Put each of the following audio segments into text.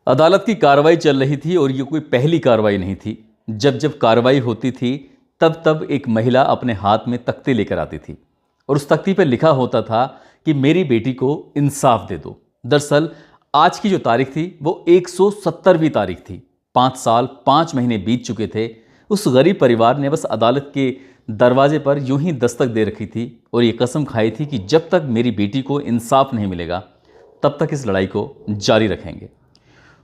अदालत की कार्रवाई चल रही थी और ये कोई पहली कार्रवाई नहीं थी। जब जब कार्रवाई होती थी तब तब एक महिला अपने हाथ में तख्ती लेकर आती थी और उस तख्ती पर लिखा होता था कि मेरी बेटी को इंसाफ दे दो। दरअसल आज की जो तारीख थी वो 170वीं तारीख थी। 5 साल 5 महीने बीत चुके थे। उस गरीब परिवार ने बस अदालत के दरवाजे पर यूं ही दस्तक दे रखी थी और ये कसम खाई थी कि जब तक मेरी बेटी को इंसाफ नहीं मिलेगा तब तक इस लड़ाई को जारी रखेंगे।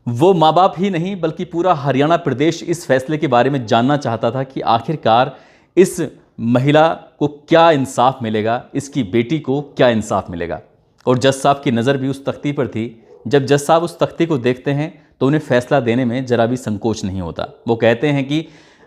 वो माँ बाप ही नहीं बल्कि पूरा हरियाणा प्रदेश इस फैसले के बारे में जानना चाहता था कि आखिरकार इस महिला को क्या इंसाफ मिलेगा, इसकी बेटी को क्या इंसाफ मिलेगा। और जज साहब की नज़र भी उस तख्ती पर थी। जब जज साहब उस तख्ती को देखते हैं तो उन्हें फैसला देने में जरा भी संकोच नहीं होता। वो कहते हैं कि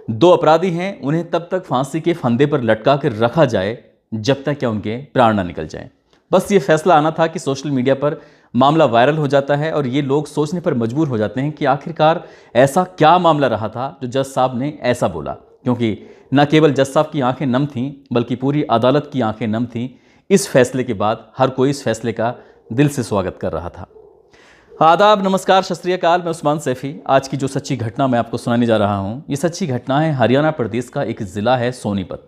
2 अपराधी हैं, उन्हें तब तक फांसी के फंदे पर लटका कर रखा जाए जब तक क्या उनके प्राण ना निकल जाएं। बस ये फैसला आना था कि सोशल मीडिया पर मामला वायरल हो जाता है और ये लोग सोचने पर मजबूर हो जाते हैं कि आखिरकार ऐसा क्या मामला रहा था जो जज साहब ने ऐसा बोला। क्योंकि न केवल जज साहब की आंखें नम थीं बल्कि पूरी अदालत की आंखें नम थीं। इस फैसले के बाद हर कोई इस फैसले का दिल से स्वागत कर रहा था। आदाब, नमस्कार, सत श्री अकाल। मैं उस्मान सैफी। आज की जो सच्ची घटना मैं आपको सुनाने जा रहा हूँ, ये सच्ची घटना है हरियाणा प्रदेश का एक ज़िला है सोनीपत।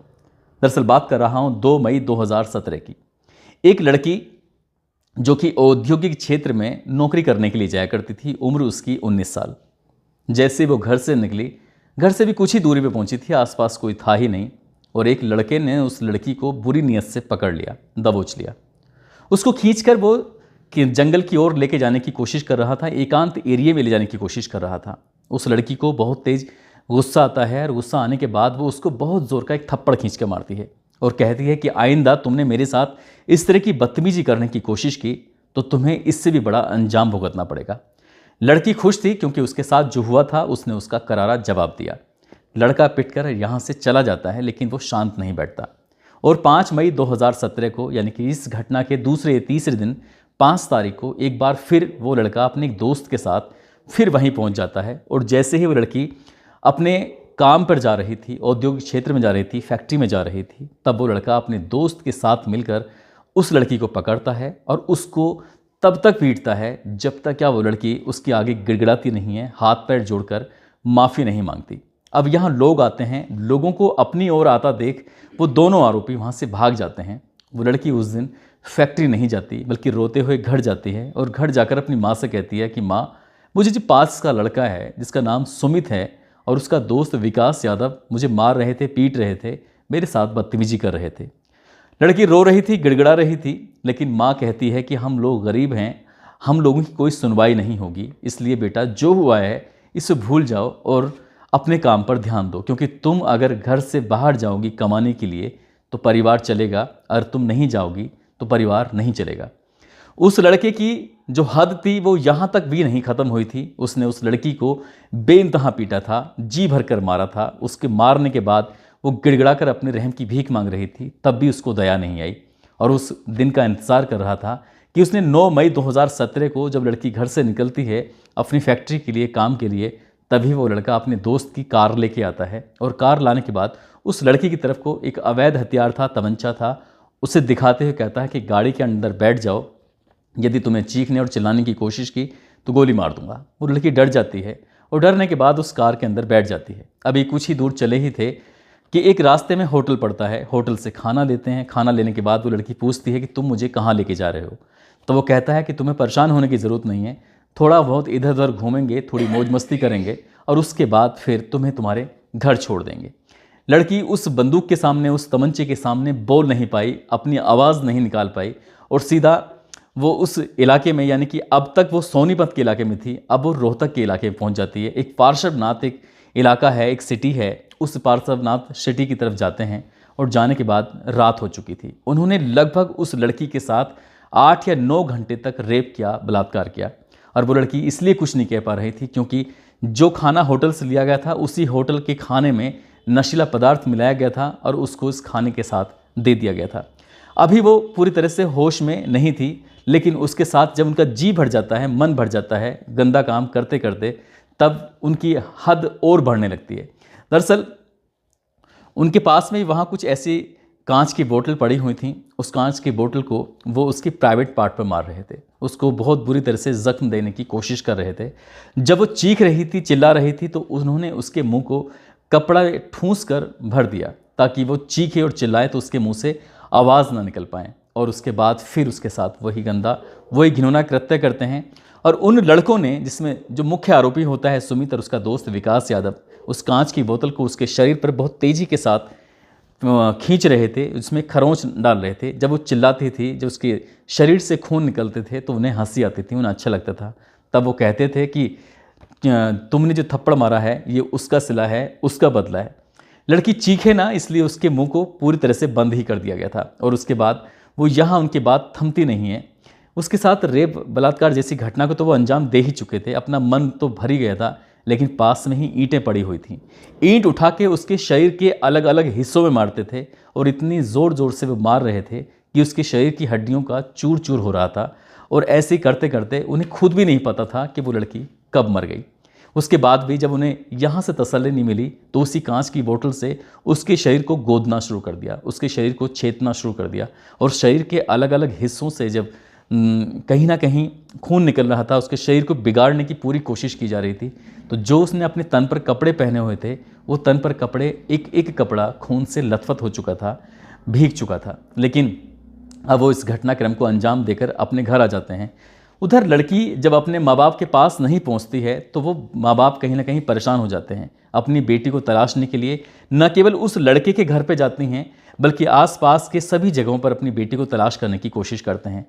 दरअसल बात कर रहा हूँ 2 मई 2017 की। एक लड़की जो कि औद्योगिक क्षेत्र में नौकरी करने के लिए जाया करती थी, उम्र उसकी 19 साल। जैसे वो घर से निकली, घर से भी कुछ ही दूरी पे पहुंची थी, आसपास कोई था ही नहीं, और एक लड़के ने उस लड़की को बुरी नीयत से पकड़ लिया, दबोच लिया। उसको खींचकर वो जंगल की ओर लेके जाने की कोशिश कर रहा था, एकांत एरिया में ले जाने की कोशिश कर रहा था। उस लड़की को बहुत तेज गुस्सा आता है और गुस्सा आने के बाद वो उसको बहुत ज़ोर का एक थप्पड़ खींच के मारती है और कहती है कि आइंदा तुमने मेरे साथ इस तरह की बदतमीजी करने की कोशिश की तो तुम्हें इससे भी बड़ा अंजाम भुगतना पड़ेगा। लड़की खुश थी क्योंकि उसके साथ जो हुआ था उसने उसका करारा जवाब दिया। लड़का पिटकर यहाँ से चला जाता है लेकिन वो शांत नहीं बैठता और 5 मई 2017 को, यानी कि इस घटना के दूसरे तीसरे दिन 5 तारीख को एक बार फिर वो लड़का अपने एक दोस्त के साथ फिर वहीं पहुँच जाता है। और जैसे ही वो लड़की अपने काम पर जा रही थी, औद्योगिक क्षेत्र में जा रही थी, फैक्ट्री में जा रही थी, तब वो लड़का अपने दोस्त के साथ मिलकर उस लड़की को पकड़ता है और उसको तब तक पीटता है जब तक क्या वो लड़की उसके आगे गिड़गिड़ाती नहीं है, हाथ पैर जोड़कर माफ़ी नहीं मांगती। अब यहाँ लोग आते हैं, लोगों को अपनी ओर आता देख वो दोनों आरोपी वहाँ से भाग जाते हैं। वो लड़की उस दिन फैक्ट्री नहीं जाती बल्कि रोते हुए घर जाती है और घर जाकर अपनी माँ से कहती है कि माँ, मुझे जो 5 का लड़का है जिसका नाम सुमित है और उसका दोस्त विकास यादव मुझे मार रहे थे, पीट रहे थे, मेरे साथ बदतमीजी कर रहे थे। लड़की रो रही थी, गिड़गिड़ा रही थी, लेकिन माँ कहती है कि हम लोग गरीब हैं, हम लोगों की कोई सुनवाई नहीं होगी, इसलिए बेटा जो हुआ है इसे भूल जाओ और अपने काम पर ध्यान दो, क्योंकि तुम अगर घर से बाहर जाओगी कमाने के लिए तो परिवार चलेगा, और तुम नहीं जाओगी तो परिवार नहीं चलेगा। उस लड़के की जो हद थी वो यहाँ तक भी नहीं ख़त्म हुई थी। उसने उस लड़की को बेइंतहा पीटा था, जी भर कर मारा था। उसके मारने के बाद वो गिड़गिड़ा कर अपने रहम की भीख मांग रही थी, तब भी उसको दया नहीं आई और उस दिन का इंतज़ार कर रहा था कि उसने 9 मई 2017 को जब लड़की घर से निकलती है अपनी फैक्ट्री के लिए, काम के लिए, तभी वो लड़का अपने दोस्त की कार लेके आता है और कार लाने के बाद उस लड़की की तरफ को एक अवैध हथियार था, तमंचा था, उसे दिखाते हुए कहता है कि गाड़ी के अंदर बैठ जाओ, यदि तुम्हें चीखने और चिल्लाने की कोशिश की तो गोली मार दूंगा। वो लड़की डर जाती है और डरने के बाद उस कार के अंदर बैठ जाती है। अभी कुछ ही दूर चले ही थे कि एक रास्ते में होटल पड़ता है, होटल से खाना लेते हैं। खाना लेने के बाद वो लड़की पूछती है कि तुम मुझे कहाँ लेके जा रहे हो। तो वो कहता है कि तुम्हें परेशान होने की ज़रूरत नहीं है, थोड़ा बहुत इधर उधर घूमेंगे, थोड़ी मौज मस्ती करेंगे और उसके बाद फिर तुम्हें तुम्हारे घर छोड़ देंगे। लड़की उस बंदूक के सामने, उस तमंचे के सामने बोल नहीं पाई, अपनी आवाज़ नहीं निकाल पाई और सीधा वो उस इलाके में, यानी कि अब तक वो सोनीपत के इलाके में थी, अब वो रोहतक के इलाके में पहुंच जाती है। एक पार्श्वनाथ एक इलाका है, एक सिटी है, उस पार्श्वनाथ सिटी की तरफ जाते हैं और जाने के बाद रात हो चुकी थी। उन्होंने लगभग उस लड़की के साथ 8 या 9 घंटे तक रेप किया, बलात्कार किया। और वो लड़की इसलिए कुछ नहीं कह पा रही थी क्योंकि जो खाना होटल से लिया गया था उसी होटल के खाने में नशीला पदार्थ मिलाया गया था और उसको इस खाने के साथ दे दिया गया था। अभी वो पूरी तरह से होश में नहीं थी, लेकिन उसके साथ जब उनका जी भर जाता है, मन भर जाता है गंदा काम करते करते, तब उनकी हद और बढ़ने लगती है। दरअसल उनके पास में वहाँ कुछ ऐसी कांच की बोतल पड़ी हुई थी, उस कांच की बोतल को वो उसकी प्राइवेट पार्ट पर मार रहे थे, उसको बहुत बुरी तरह से जख्म देने की कोशिश कर रहे थे। जब वो चीख रही थी, चिल्ला रही थी, तो उन्होंने उसके मुंह को कपड़ा ठूंस कर भर दिया ताकि वो चीखे और चिल्लाए तो उसके मुंह से आवाज़ ना निकल पाए। और उसके बाद फिर उसके साथ वही गंदा, वही घिनौना कृत्य करते हैं। और उन लड़कों ने, जिसमें जो मुख्य आरोपी होता है सुमित और उसका दोस्त विकास यादव, उस कांच की बोतल को उसके शरीर पर बहुत तेज़ी के साथ खींच रहे थे, उसमें खरोंच डाल रहे थे। जब वो चिल्लाती थी, जब उसके शरीर से खून निकलते थे तो उन्हें हंसी आती थी, उन्हें अच्छा लगता था। तब वो कहते थे कि तुमने जो थप्पड़ मारा है ये उसका सिला है, उसका बदला है। लड़की चीखे ना, इसलिए उसके मुंह को पूरी तरह से बंद ही कर दिया गया था। और उसके बाद वो यहाँ उनकी बात थमती नहीं है। उसके साथ रेप, बलात्कार जैसी घटना को तो वो अंजाम दे ही चुके थे, अपना मन तो भर ही गया था, लेकिन पास में ही ईंटें पड़ी हुई थीं। ईंट उठा के उसके शरीर के अलग अलग हिस्सों में मारते थे और इतनी ज़ोर ज़ोर से वो मार रहे थे कि उसके शरीर की हड्डियों का चूर चूर हो रहा था। और ऐसे करते करते उन्हें खुद भी नहीं पता था कि वो लड़की कब मर गई। उसके बाद भी जब उन्हें यहाँ से तसल्ली नहीं मिली तो उसी कांच की बोतल से उसके शरीर को गोदना शुरू कर दिया, उसके शरीर को छेदना शुरू कर दिया। और शरीर के अलग अलग हिस्सों से जब कहीं ना कहीं खून निकल रहा था, उसके शरीर को बिगाड़ने की पूरी कोशिश की जा रही थी। तो जो उसने अपने तन पर कपड़े पहने हुए थे, वो तन पर कपड़े, एक एक कपड़ा खून से लथपथ हो चुका था, भीग चुका था। लेकिन अब वो इस घटनाक्रम को अंजाम देकर अपने घर आ जाते हैं। उधर लड़की जब अपने माँ बाप के पास नहीं पहुँचती है तो वो माँ बाप कहीं ना कहीं परेशान हो जाते हैं। अपनी बेटी को तलाशने के लिए न केवल उस लड़के के घर पर जाती हैं, बल्कि आसपास के सभी जगहों पर अपनी बेटी को तलाश करने की कोशिश करते हैं।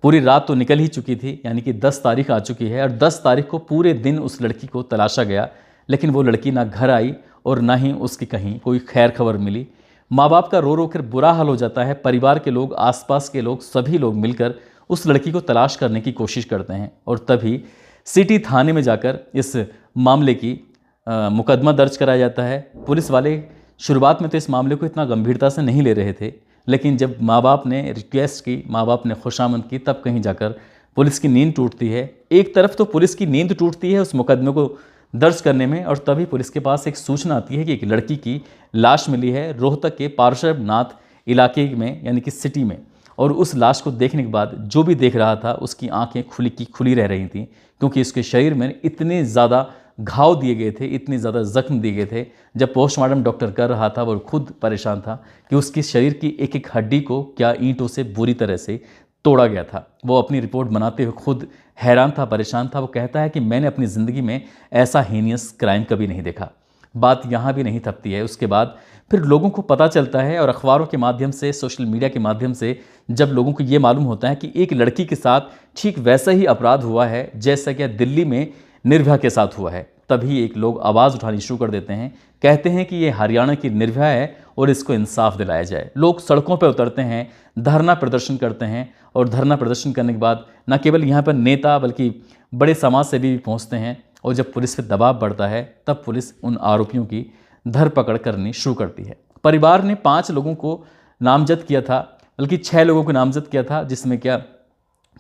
पूरी रात तो निकल ही चुकी थी, यानी कि 10 तारीख आ चुकी है, और 10 तारीख को पूरे दिन उस लड़की को तलाशा गया, लेकिन वो लड़की ना घर आई और ना ही उसकी कहीं कोई खैर खबर मिली। माँ बाप का रो रो कर बुरा हाल हो जाता है। परिवार के लोग, आसपास के लोग, सभी लोग मिलकर उस लड़की को तलाश करने की कोशिश करते हैं। और तभी सिटी थाने में जाकर इस मामले की मुकदमा दर्ज कराया जाता है। पुलिस वाले शुरुआत में तो इस मामले को इतना गंभीरता से नहीं ले रहे थे, लेकिन जब माँ बाप ने रिक्वेस्ट की, माँ बाप ने खुशामद की, तब कहीं जाकर पुलिस की नींद टूटती है। एक तरफ तो पुलिस की नींद टूटती है उस मुकदमे को दर्ज करने में, और तभी पुलिस के पास एक सूचना आती है कि एक लड़की की लाश मिली है रोहतक के पार्श्वनाथ इलाके में, यानी कि सिटी में। और उस लाश को देखने के बाद जो भी देख रहा था उसकी आंखें खुली की खुली रह रही थीं, क्योंकि उसके शरीर में इतने ज़्यादा घाव दिए गए थे, इतने ज़्यादा जख्म दिए गए थे। जब पोस्टमार्टम डॉक्टर कर रहा था वो खुद परेशान था कि उसकी शरीर की एक एक हड्डी को क्या ईंटों से बुरी तरह से तोड़ा गया था। वो अपनी रिपोर्ट बनाते हुए खुद हैरान था, परेशान था। वो कहता है कि मैंने अपनी ज़िंदगी में ऐसा हीनियस क्राइम कभी नहीं देखा। बात यहाँ भी नहीं थकती है। उसके बाद फिर लोगों को पता चलता है, और अखबारों के माध्यम से, सोशल मीडिया के माध्यम से जब लोगों को ये मालूम होता है कि एक लड़की के साथ ठीक वैसा ही अपराध हुआ है जैसा कि दिल्ली में निर्भया के साथ हुआ है, तभी एक लोग आवाज़ उठानी शुरू कर देते हैं। कहते हैं कि ये हरियाणा की निर्भया है और इसको इंसाफ दिलाया जाए। लोग सड़कों पर उतरते हैं, धरना प्रदर्शन करते हैं, और धरना प्रदर्शन करने के बाद न केवल यहाँ पर नेता बल्कि बड़े समाज सेवी भी पहुँचते हैं। और जब पुलिस पर दबाव बढ़ता है तब पुलिस उन आरोपियों की धरपकड़ करनी शुरू करती है। परिवार ने 5 लोगों को नामजद किया था, बल्कि 6 लोगों को नामजद किया था, जिसमें क्या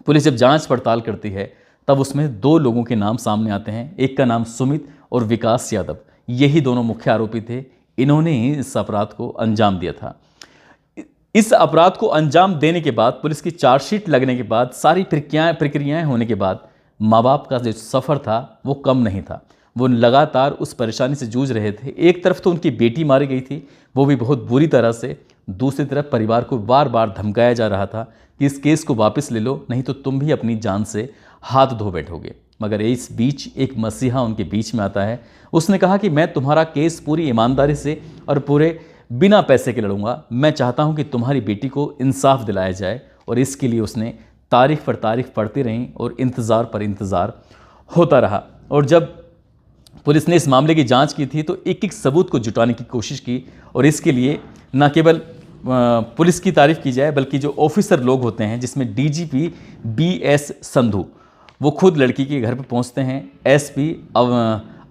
पुलिस जब जांच पड़ताल करती है तब उसमें 2 लोगों के नाम सामने आते हैं। एक का नाम सुमित और विकास यादव, यही दोनों मुख्य आरोपी थे। इन्होंने ही इस अपराध को अंजाम दिया था। इस अपराध को अंजाम देने के बाद, पुलिस की चार्जशीट लगने के बाद, सारी प्रक्रियाएं होने के बाद, माँ बाप का जो सफ़र था वो कम नहीं था। वो लगातार उस परेशानी से जूझ रहे थे। एक तरफ तो उनकी बेटी मारी गई थी, वो भी बहुत बुरी तरह से। दूसरी तरफ परिवार को बार बार धमकाया जा रहा था कि इस केस को वापस ले लो, नहीं तो तुम भी अपनी जान से हाथ धो बैठोगे। मगर इस बीच एक मसीहा उनके बीच में आता है। उसने कहा कि मैं तुम्हारा केस पूरी ईमानदारी से और पूरे बिना पैसे के लड़ूंगा। मैं चाहता हूं कि तुम्हारी बेटी को इंसाफ दिलाया जाए। और इसके लिए उसने तारीख पर तारीख पढ़ती रही और इंतज़ार पर इंतज़ार होता रहा। और जब पुलिस ने इस मामले की जांच की थी तो एक एक सबूत को जुटाने की कोशिश की। और इसके लिए न केवल पुलिस की तारीफ की जाए, बल्कि जो ऑफिसर लोग होते हैं, जिसमें डीजीपी BS संधू, वो खुद लड़की के घर पर पहुंचते हैं। SP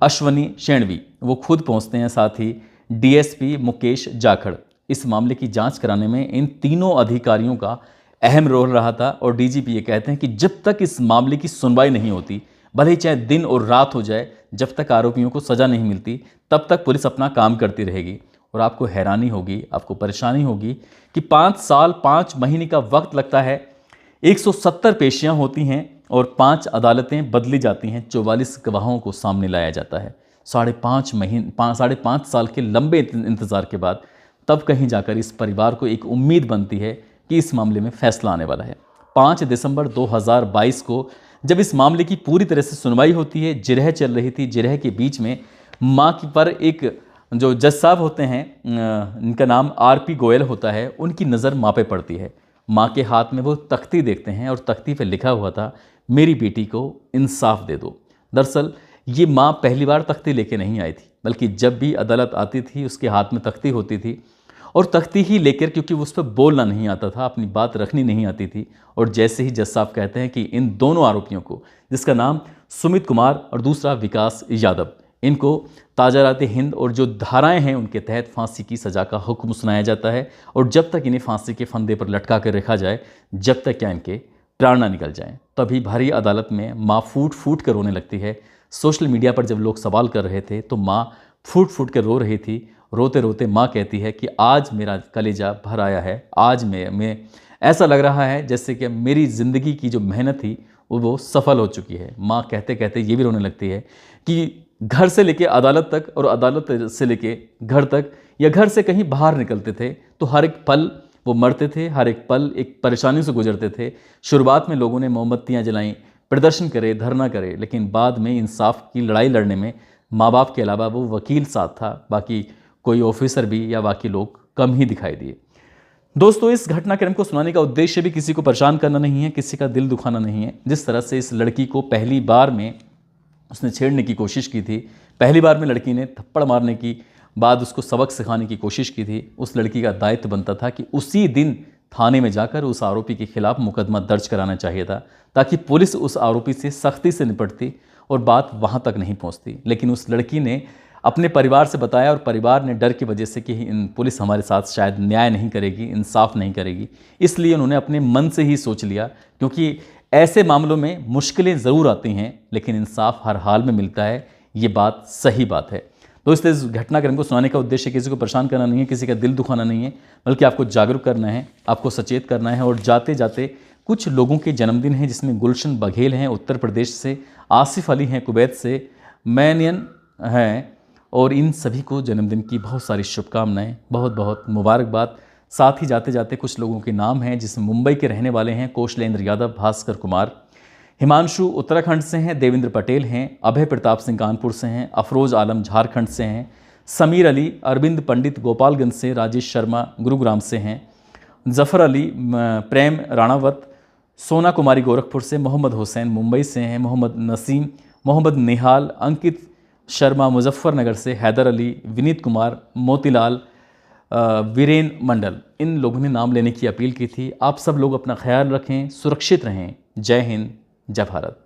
अश्वनी शेणवी, वो खुद पहुंचते हैं। साथ ही DSP मुकेश जाखड़। इस मामले की जांच कराने में इन तीनों अधिकारियों का अहम रोल रहा था। और DGP ये कहते हैं कि जब तक इस मामले की सुनवाई नहीं होती, भले ही चाहे दिन और रात हो जाए, जब तक आरोपियों को सज़ा नहीं मिलती, तब तक पुलिस अपना काम करती रहेगी। और आपको हैरानी होगी, आपको परेशानी होगी कि 5 साल 5 महीने का वक्त लगता है, 170 पेशियां होती हैं और 5 अदालतें बदली जाती हैं, 44 गवाहों को सामने लाया जाता है। 5.5 साल के लंबे इंतज़ार के बाद तब कहीं जाकर इस परिवार को एक उम्मीद बनती है कि इस मामले में फैसला आने वाला है। 5 दिसंबर 2022 को जब इस मामले की पूरी तरह से सुनवाई होती है, जिरह चल रही थी, जिरह के बीच में माँ की पर एक जो जज साहब होते हैं, इनका नाम RP गोयल होता है, उनकी नज़र माँ पे पड़ती है। माँ के हाथ में वो तख्ती देखते हैं और तख्ती पे लिखा हुआ था, मेरी बेटी को इंसाफ दे दो। दरअसल ये माँ पहली बार तख्ती लेके नहीं आई थी, बल्कि जब भी अदालत आती थी उसके हाथ में तख्ती होती थी और तख्ती ही लेकर, क्योंकि उस पर बोलना नहीं आता था, अपनी बात रखनी नहीं आती थी, और जैसे ही जज साहब कहते हैं कि इन दोनों आरोपियों को, जिसका नाम सुमित कुमार और दूसरा विकास यादव, इनको ताज़ारात हिंद और जो धाराएं हैं उनके तहत फांसी की सज़ा का हुक्म सुनाया जाता है, और जब तक इन्हें फांसी के फंदे पर लटका कर रखा जाए, जब तक क्या इनके प्राण ना निकल जाएं। तभी भारी अदालत में माँ फूट फूट कर रोने लगती है। सोशल मीडिया पर जब लोग सवाल कर रहे थे तो माँ फूट फूट कर रो रही थी। रोते रोते माँ कहती है कि आज मेरा कलेजा भर आया है, आज मैं ऐसा लग रहा है जैसे कि मेरी ज़िंदगी की जो मेहनत थी वो सफल हो चुकी है। माँ कहते कहते ये भी रोने लगती है कि घर से लेके अदालत तक और अदालत से लेके घर तक या घर से कहीं बाहर निकलते थे तो हर एक पल वो मरते थे, हर एक पल एक परेशानी से गुजरते थे। शुरुआत में लोगों ने मोमबत्तियाँ जलाईं, प्रदर्शन करे, धरना करे, लेकिन बाद में इंसाफ की लड़ाई लड़ने में माँ बाप के अलावा वो वकील साथ था, बाकी कोई ऑफिसर भी या बाकी लोग कम ही दिखाई दिए। दोस्तों, इस घटनाक्रम को सुनाने का उद्देश्य भी किसी को परेशान करना नहीं है, किसी का दिल दुखाना नहीं है। जिस तरह से इस लड़की को पहली बार में उसने छेड़ने की कोशिश की थी, पहली बार में लड़की ने थप्पड़ मारने की बाद उसको सबक सिखाने की कोशिश की थी, उस लड़की का दायित्व बनता था कि उसी दिन थाने में जाकर उस आरोपी के खिलाफ मुकदमा दर्ज कराना चाहिए था, ताकि पुलिस उस आरोपी से सख्ती से निपटती और बात वहाँ तक नहीं पहुँचती। लेकिन उस लड़की ने अपने परिवार से बताया और परिवार ने डर की वजह से कि पुलिस हमारे साथ शायद न्याय नहीं करेगी, इंसाफ नहीं करेगी, इसलिए उन्होंने अपने मन से ही सोच लिया, क्योंकि ऐसे मामलों में मुश्किलें ज़रूर आती हैं लेकिन इंसाफ हर हाल में मिलता है। ये बात सही बात है। दोस्तों, इस घटनाक्रम को सुनाने का उद्देश्य किसी को परेशान करना नहीं है, किसी का दिल दुखाना नहीं है, बल्कि आपको जागरूक करना है, आपको सचेत करना है। और जाते जाते कुछ लोगों के जन्मदिन हैं, जिसमें गुलशन बघेल हैं उत्तर प्रदेश से, आसिफ अली हैं कुवैत से, मैनियन हैं, और इन सभी को जन्मदिन की बहुत सारी शुभकामनाएं, बहुत बहुत मुबारकबाद। साथ ही जाते जाते कुछ लोगों के नाम हैं जिसमें मुंबई के रहने वाले हैं कौशलेंद्र यादव, भास्कर कुमार, हिमांशु उत्तराखंड से हैं, देवेंद्र पटेल हैं, अभय प्रताप सिंह कानपुर से हैं, अफरोज़ आलम झारखंड से हैं, समीर अली, अरविंद पंडित गोपालगंज से, राजेश शर्मा गुरुग्राम से हैं, जफ़र अली, प्रेम राणावत, सोना कुमारी गोरखपुर से, मोहम्मद हुसैन मुंबई से हैं, मोहम्मद नसीम, मोहम्मद निहाल, अंकित शर्मा मुजफ्फरनगर से, हैदर अली, विनीत कुमार, मोतीलाल, वीरेन मंडल, इन लोगों ने नाम लेने की अपील की थी। आप सब लोग अपना ख्याल रखें, सुरक्षित रहें। जय हिंद, जय भारत।